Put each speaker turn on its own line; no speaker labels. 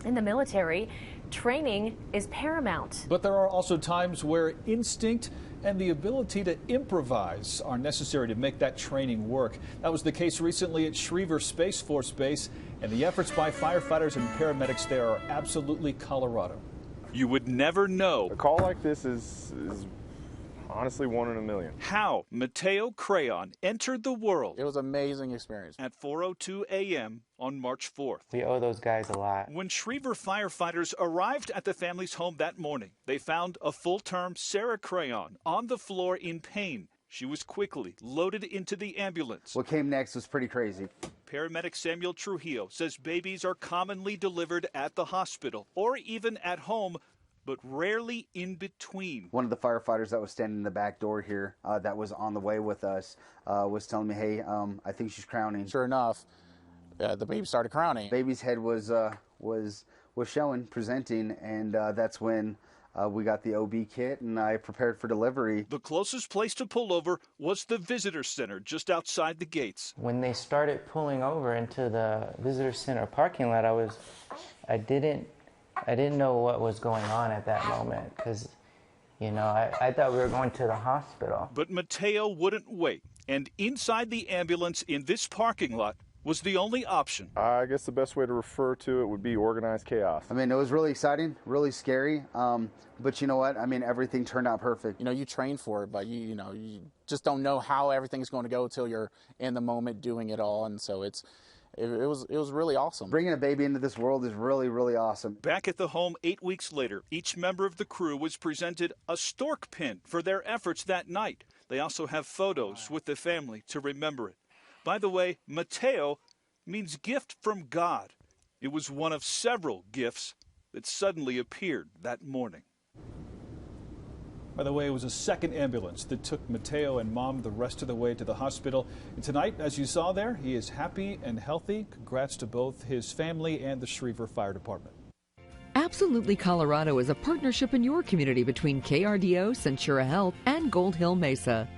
In the military, training is paramount.
But there are also times where instinct and the ability to improvise are necessary to make that training work. That was the case recently at Schriever Space Force Base, and the efforts by firefighters and paramedics there are absolutely Colorado. You would never know.
A call like this is honestly 1 in a million.
How Mateo Crayon entered the world.
It was an amazing experience.
At 4:02 a.m. on March 4th.
We owe those guys a lot.
When Schriever firefighters arrived at the family's home that morning, they found a full-term Sarah Crayon on the floor in pain. She was quickly loaded into the ambulance.
What came next was pretty crazy.
Paramedic Samuel Trujillo says babies are commonly delivered at the hospital or even at home, but rarely in between.
One of the firefighters that was standing in the back door here that was on the way with us was telling me, hey, I think she's crowning.
Sure enough, the baby started crowning.
Baby's head was showing, presenting, and that's when we got the OB kit and I prepared for delivery.
The closest place to pull over was the visitor center just outside the gates.
When they started pulling over into the visitor center parking lot, I didn't know what was going on at that moment because, you know, I thought we were going to the hospital.
But Mateo wouldn't wait, and inside the ambulance in this parking lot was the only option.
I guess the best way to refer to it would be organized chaos.
I mean, it was really exciting, really scary, but you know what? I mean, everything turned out perfect.
You know, you train for it, but you just don't know how everything's going to go until you're in the moment doing it all, and so it was really awesome.
Bringing a baby into this world is really, really awesome.
Back at the home 8 weeks later, each member of the crew was presented a stork pin for their efforts that night. They also have photos with the family to remember it. By the way, Mateo means gift from God. It was one of several gifts that suddenly appeared that morning. By the way, it was a second ambulance that took Mateo and Mom the rest of the way to the hospital. And tonight, as you saw there, he is happy and healthy. Congrats to both his family and the Schriever Fire Department.
Absolutely Colorado is a partnership in your community between KRDO, Centura Health, and Gold Hill Mesa.